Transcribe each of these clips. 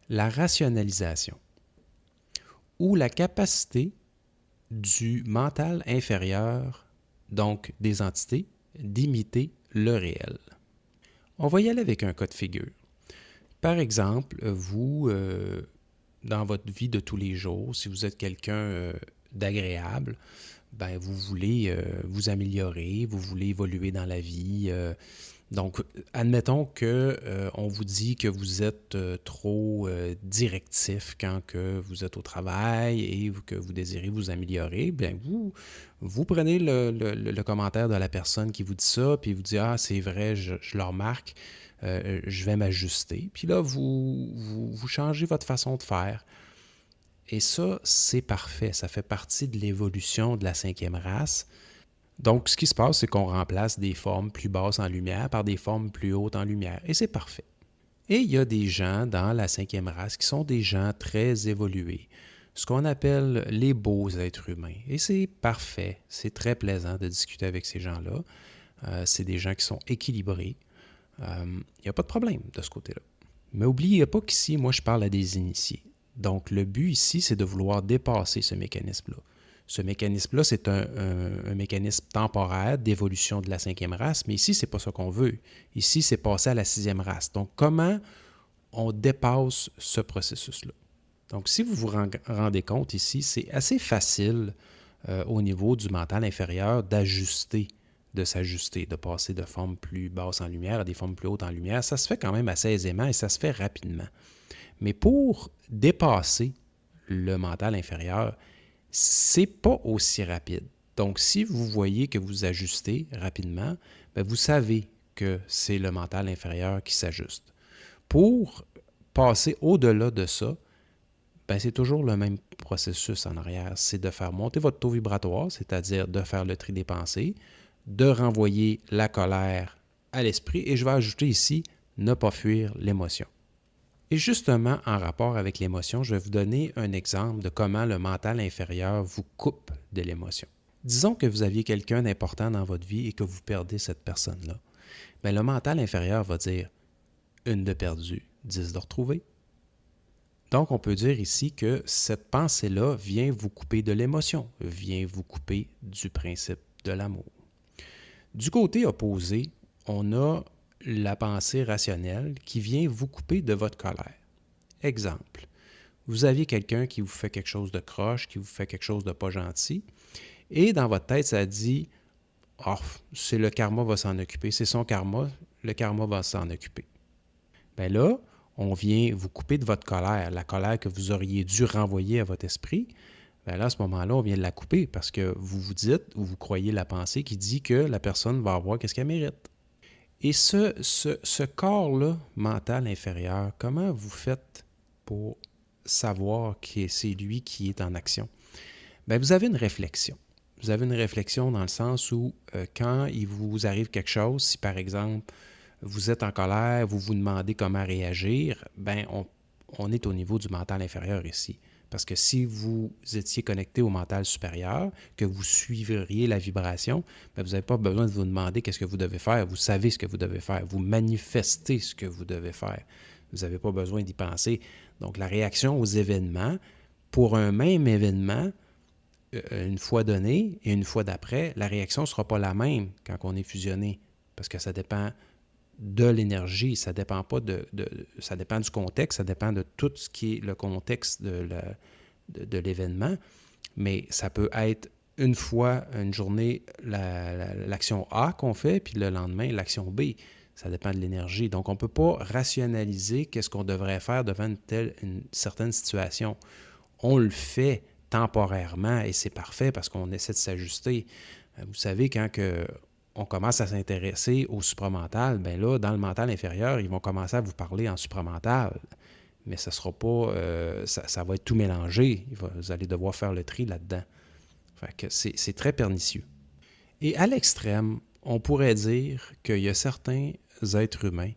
la rationalisation ou la capacité du mental inférieur, donc des entités, d'imiter le réel. On va y aller avec un cas de figure. Par exemple, vous, dans votre vie de tous les jours, si vous êtes quelqu'un d'agréable, ben vous voulez vous améliorer, vous voulez évoluer dans la vie. Donc, admettons que on vous dit que vous êtes trop directif quand que vous êtes au travail et que vous désirez vous améliorer. Bien, vous prenez le commentaire de la personne qui vous dit ça, puis vous dites ah c'est vrai, je le remarque, je vais m'ajuster. Puis là vous changez votre façon de faire. Et ça, c'est parfait. Ça fait partie de l'évolution de la cinquième race. Donc, ce qui se passe, c'est qu'on remplace des formes plus basses en lumière par des formes plus hautes en lumière. Et c'est parfait. Et il y a des gens dans la cinquième race qui sont des gens très évolués, ce qu'on appelle les beaux êtres humains. Et c'est parfait. C'est très plaisant de discuter avec ces gens-là. C'est des gens qui sont équilibrés. Il n'y a pas de problème de ce côté-là. Mais n'oubliez pas qu'ici, moi, je parle à des initiés. Donc, le but ici, c'est de vouloir dépasser ce mécanisme-là. Ce mécanisme-là, c'est un mécanisme temporaire d'évolution de la cinquième race, mais ici, ce n'est pas ça qu'on veut. Ici, c'est passer à la sixième race. Donc, comment on dépasse ce processus-là? Donc, si vous vous rendez compte ici, c'est assez facile au niveau du mental inférieur d'ajuster, de s'ajuster, de passer de formes plus basses en lumière à des formes plus hautes en lumière. Ça se fait quand même assez aisément et ça se fait rapidement. Mais pour dépasser le mental inférieur, c'est pas aussi rapide. Donc, si vous voyez que vous ajustez rapidement, bien, vous savez que c'est le mental inférieur qui s'ajuste. Pour passer au-delà de ça, bien, c'est toujours le même processus en arrière. C'est de faire monter votre taux vibratoire, c'est-à-dire de faire le tri des pensées, de renvoyer la colère à l'esprit, et je vais ajouter ici, ne pas fuir l'émotion. Et justement, en rapport avec l'émotion, je vais vous donner un exemple de comment le mental inférieur vous coupe de l'émotion. Disons que vous aviez quelqu'un d'important dans votre vie et que vous perdez cette personne-là. Bien, le mental inférieur va dire une de perdue, 10 de retrouvée. Donc, on peut dire ici que cette pensée-là vient vous couper de l'émotion, vient vous couper du principe de l'amour. Du côté opposé, on a la pensée rationnelle qui vient vous couper de votre colère. Exemple, vous aviez quelqu'un qui vous fait quelque chose de croche, qui vous fait quelque chose de pas gentil, et dans votre tête, ça dit « Oh, c'est le karma va s'en occuper, c'est son karma, le karma va s'en occuper. » Bien là, on vient vous couper de votre colère, la colère que vous auriez dû renvoyer à votre esprit. Bien là, à ce moment-là, on vient de la couper parce que vous vous dites ou vous croyez la pensée qui dit que la personne va avoir ce qu'elle mérite. Et ce corps-là, mental inférieur, comment vous faites pour savoir que c'est lui qui est en action? Bien, vous avez une réflexion. Vous avez une réflexion dans le sens où quand il vous arrive quelque chose, si par exemple vous êtes en colère, vous vous demandez comment réagir, bien on est au niveau du mental inférieur ici. Parce que si vous étiez connecté au mental supérieur, que vous suivriez la vibration, bien, vous n'avez pas besoin de vous demander qu'est-ce que vous devez faire. Vous savez ce que vous devez faire. Vous manifestez ce que vous devez faire. Vous n'avez pas besoin d'y penser. Donc, la réaction aux événements, pour un même événement, une fois donné et une fois d'après, la réaction ne sera pas la même quand on est fusionné. Parce que ça dépend de l'énergie, ça dépend pas ça dépend du contexte, ça dépend de tout ce qui est le contexte de l'événement, mais ça peut être une fois, une journée, l'action A qu'on fait, puis le lendemain, l'action B. Ça dépend de l'énergie. Donc, on ne peut pas rationaliser qu'est-ce qu'on devrait faire devant une certaine situation. On le fait temporairement et c'est parfait parce qu'on essaie de s'ajuster. Vous savez, quand on commence à s'intéresser au supramental, bien là, dans le mental inférieur, ils vont commencer à vous parler en supramental. Mais ça sera pas, ça va être tout mélangé. Vous allez devoir faire le tri là-dedans. Fait que c'est très pernicieux. Et à l'extrême, on pourrait dire qu'il y a certains êtres humains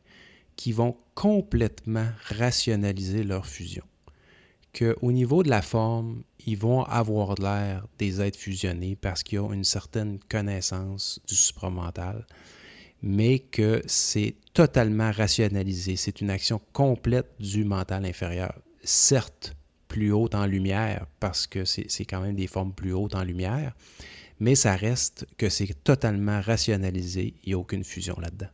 qui vont complètement rationaliser leur fusion. Qu'au niveau de la forme, ils vont avoir des êtres fusionnés parce qu'ils ont une certaine connaissance du supramental. mais que c'est totalement rationalisé. C'est une action complète du mental inférieur. Certes, plus haute en lumière, parce que c'est quand même des formes plus hautes en lumière, mais ça reste que c'est totalement rationalisé. Il n'y a aucune fusion là-dedans.